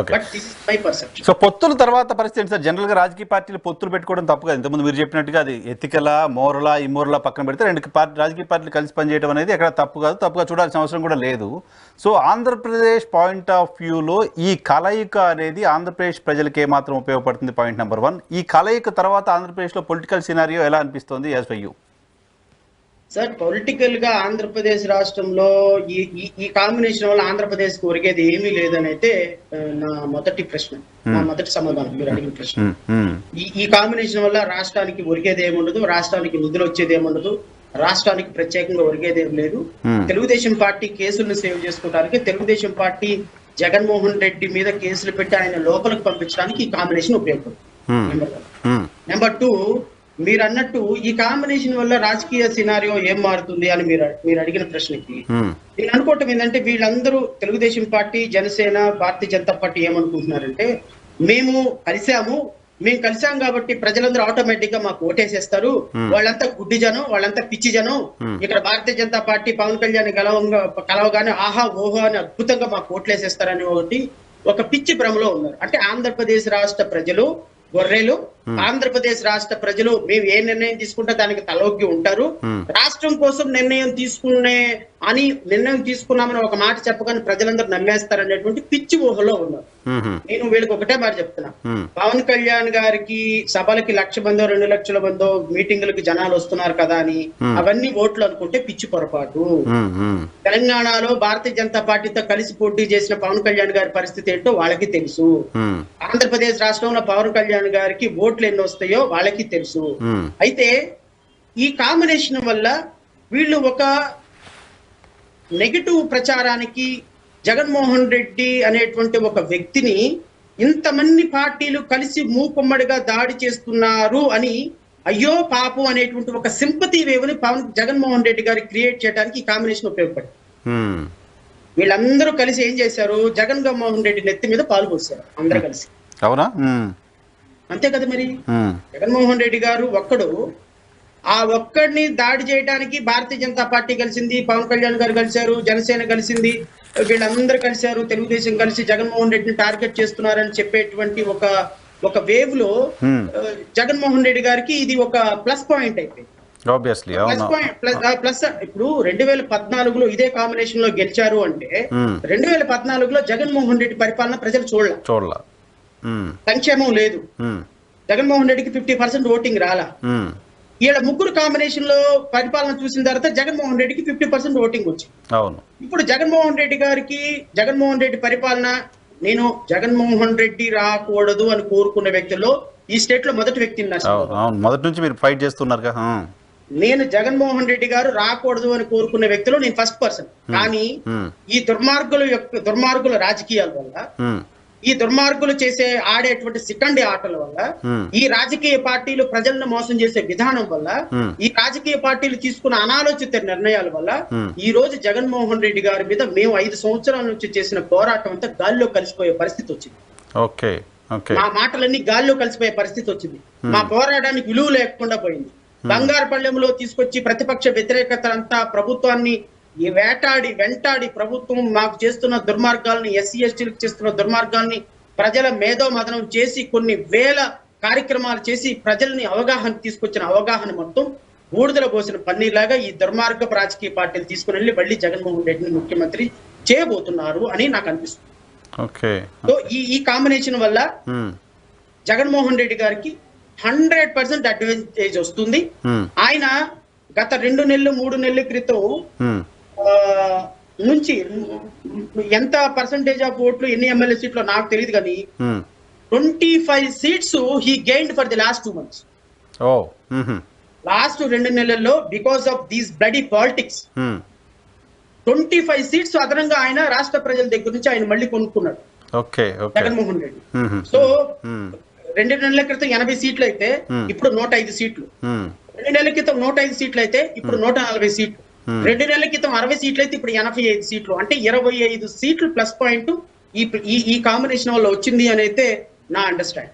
Okay. But this is my perception. So పొత్తుల తర్వాత పరిస్థితి ఏంటి సార్? జనరల్ గా రాజకీయ పార్టీలు పొత్తులు పెట్టుకోవడం తప్పు కదా? ఇంతకుముందు మీరు చెప్పినట్టుగా అది ఎథికలా, మోరలా, ఇమ్మోరలా పక్కన పెడితే రెండు రాజకీయ పార్టీలు కలిసి పనిచేయడం అనేది ఎక్కడ తప్పు కాదు, తప్పుగా చూడాల్సిన అవసరం కూడా లేదు. సో ఆంధ్రప్రదేశ్ పాయింట్ ఆఫ్ వ్యూలో ఈ కలయిక అనేది ఆంధ్రప్రదేశ్ ప్రజలకు ఏమాత్రం ఉపయోగపడుతుంది? Point number 1. ఈ కలయిక తర్వాత ఆంధ్రప్రదేశ్లో పొలిటికల్ సినారియో ఎలా అనిపిస్తుంది as for you? Sir, political గా ఆంధ్రప్రదేశ్ రాష్ట్రంలో ఈ కాంబినేషన్ వల్ల ఆంధ్రప్రదేశ్ కు ఒరిగేది ఏమీ లేదని అయితే నా మొదటి ప్రశ్న, నా మొదటి సమాధానం మీరు అడిగిన ప్రశ్న. ఈ కాంబినేషన్ వల్ల రాష్ట్రానికి ఒరిగేది ఏముండదు, రాష్ట్రానికి నిధులు వచ్చేది ఏముండదు, రాష్ట్రానికి ప్రత్యేకంగా ఒరిగేది ఏం లేదు. తెలుగుదేశం పార్టీ కేసులను సేవ్ చేసుకోవడానికి, తెలుగుదేశం పార్టీ జగన్మోహన్ రెడ్డి మీద కేసులు పెట్టి ఆయన లోపలికి పంపించడానికి ఈ కాంబినేషన్ ఉపయోగపడుతుంది. నెంబర్ 2, మీరు అన్నట్టు ఈ కాంబినేషన్ వల్ల రాజకీయ సినారియో ఏం మారుతుంది అని మీరు అడిగిన ప్రశ్నకి నేను అనుకోవటం ఏంటంటే, వీళ్ళందరూ తెలుగుదేశం పార్టీ, జనసేన, భారతీయ జనతా పార్టీ ఏమనుకుంటున్నారంటే, మేము కలిసాం కాబట్టి ప్రజలందరూ ఆటోమేటిక్ గా మాకు ఓటేసేస్తారు, వాళ్ళంతా గుడ్డి జనం, వాళ్ళంతా పిచ్చి జనం, ఇక్కడ భారతీయ జనతా పార్టీ పవన్ కళ్యాణ్ కలవగానే ఆహా ఓహో అని అద్భుతంగా మాకు ఓట్లేసేస్తారని ఒక పిచ్చి భ్రమలో ఉన్నారు. అంటే ఆంధ్రప్రదేశ్ రాష్ట్ర ప్రజలు గొర్రెలు, ఆంధ్రప్రదేశ్ రాష్ట్ర ప్రజలు మేము ఏ నిర్ణయం తీసుకుంటే దానికి తలొగ్గి ఉంటారు, రాష్ట్రం కోసం నిర్ణయం తీసుకున్నామని ఒక మాట చెప్పగానే ప్రజలందరూ నమ్మేస్తారనేటువంటి పిచ్చి ఊహలో ఉన్నారు. నేను వీళ్ళకి ఒకటే మాట చెప్తున్నా, పవన్ కళ్యాణ్ గారికి సభలకి 1,00,000 మందో 2,00,000 మందో మీటింగులకి జనాలు వస్తున్నారు కదా అని అవన్నీ ఓట్లు అనుకుంటే పిచ్చి పొరపాటు. తెలంగాణలో భారతీయ జనతా పార్టీతో కలిసి పోటీ చేసిన పవన్ కళ్యాణ్ గారి పరిస్థితి ఏంటో వాళ్ళకి తెలుసు. ఆంధ్రప్రదేశ్ రాష్ట్రంలో పవన్ కళ్యాణ్ గారికి ఓట్లు ఎన్ని వస్తాయో వాళ్ళకి తెలుసు. అయితే ఈ కాంబినేషన్ వల్ల వీళ్ళు ఒక నెగటివ్ ప్రచారానికి జగన్మోహన్ రెడ్డి అనేటువంటి ఒక వ్యక్తిని ఇంతమంది పార్టీలు కలిసి మూకుమ్మడిగా దాడి చేస్తున్నారు అని అయ్యో పాపం అనేటువంటి ఒక సింపతి వేవ్ని జగన్మోహన్ రెడ్డి గారికి క్రియేట్ చేయడానికి ఈ కాంబినేషన్ ఉపయోగపడింది. వీళ్ళందరూ కలిసి ఏం చేశారు, జగన్మోహన్ రెడ్డి నెత్తి మీద పాలు పోసారు అందరూ కలిసి. అవునా? అంతే కదా మరి. జగన్మోహన్ రెడ్డి గారు ఒక్కడిని దాడి చేయడానికి భారతీయ జనతా పార్టీ కలిసింది, పవన్ కళ్యాణ్ గారు కలిశారు, జనసేన కలిసింది, వీళ్ళందరూ కలిశారు, తెలుగుదేశం కలిసి జగన్మోహన్ రెడ్డిని టార్గెట్ చేస్తున్నారని చెప్పేటువంటి ఒక వేవ్ లో జగన్మోహన్ రెడ్డి గారికి ఇది ఒక ప్లస్ పాయింట్ అయిపోయింది. ప్లస్ ఇప్పుడు 2014లో ఇదే కాంబినేషన్ లో గెలిచారు అంటే 2014లో జగన్మోహన్ రెడ్డి పరిపాలన ప్రజలు చూడలే, సంక్షేమం లేదు, జగన్మోహన్ రెడ్డికి 50% ఓటింగ్ రాలా. ఈడ ముగ్గురు కాంబినేషన్ లో పరిపాలన చూసిన తర్వాత జగన్మోహన్ రెడ్డికి 50% ఓటింగ్ వచ్చింది. ఇప్పుడు జగన్మోహన్ రెడ్డి పరిపాలన, నేను జగన్మోహన్ రెడ్డి రాకూడదు అని కోరుకున్న వ్యక్తుల్లో ఈ స్టేట్ లో మొదటి వ్యక్తిని మొదటి నుంచి మీరు ఫైట్ చేస్తున్నారు. నేను జగన్మోహన్ రెడ్డి గారు రాకూడదు అని కోరుకున్న వ్యక్తిలో నేను ఫస్ట్ పర్సన్. కానీ ఈ దుర్మార్గుల రాజకీయాల వల్ల, ఈ దుర్మార్గులు ఆడేటువంటి సికండి ఆటల వల్ల, ఈ రాజకీయ పార్టీలు ప్రజలను మోసం చేసే విధానం వల్ల, ఈ రాజకీయ పార్టీలు తీసుకున్న అనాలోచిత నిర్ణయాల వల్ల ఈ రోజు జగన్మోహన్ రెడ్డి గారి మీద మేము 5 సంవత్సరాల నుంచి చేసిన పోరాటం అంతా గాల్లో కలిసిపోయే పరిస్థితి వచ్చింది. మా మాటలన్నీ గాల్లో కలిసిపోయే పరిస్థితి వచ్చింది. మా పోరాటానికి విలువ లేకుండా పోయింది. బంగారుపల్లెంలో తీసుకొచ్చి ప్రతిపక్ష వ్యతిరేకత అంతా ప్రభుత్వాన్ని వెంటాడి ప్రభుత్వం మాకు చేస్తున్న దుర్మార్గాల్ని, ఎస్సీ ఎస్టీలకు చేస్తున్న దుర్మార్గాల్ని ప్రజల మేధో మదనం చేసి కొన్ని వేల కార్యక్రమాలు చేసి ప్రజల్ని తీసుకొచ్చిన అవగాహన మొత్తం బూడిదల పోసిన పన్నీర్లాగా ఈ దుర్మార్గపు రాజకీయ పార్టీలు తీసుకుని వెళ్ళి మళ్ళీ జగన్మోహన్ రెడ్డిని ముఖ్యమంత్రి చేయబోతున్నారు అని నాకు అనిపిస్తుంది. సో ఈ కాంబినేషన్ వల్ల జగన్మోహన్ రెడ్డి గారికి 100% అడ్వాంటేజ్ వస్తుంది. ఆయన గత 2 నెలలు 3 నెలల క్రితం నుంచి ఎంత పర్సంటేజ్ ఆఫ్ ఓట్లు, ఎన్ని ఎమ్మెల్యే సీట్లు నాకు తెలియదు కానీ 25 seats he gained for the last 2 months. Last 2 నెలల్లో because of these bloody politics 25 seats అదనంగా ఆయన రాష్ట్ర ప్రజల దగ్గర నుంచి ఆయన మళ్ళీ కొనుక్కున్నాడు జగన్మోహన్ రెడ్డి. సో 2 నెలల క్రితం 80 సీట్లు అయితే ఇప్పుడు 105 సీట్లు, 2 నెలల క్రితం 105 సీట్లు అయితే ఇప్పుడు 140 సీట్లు, 2 నెలల క్రితం 60 సీట్లు అయితే ఇప్పుడు 85 సీట్లు, అంటే 25 సీట్లు ప్లస్ పాయింట్ ఈ కాంబినేషన్ వల్ల వచ్చింది అని అయితే నా అండర్స్టాండ్.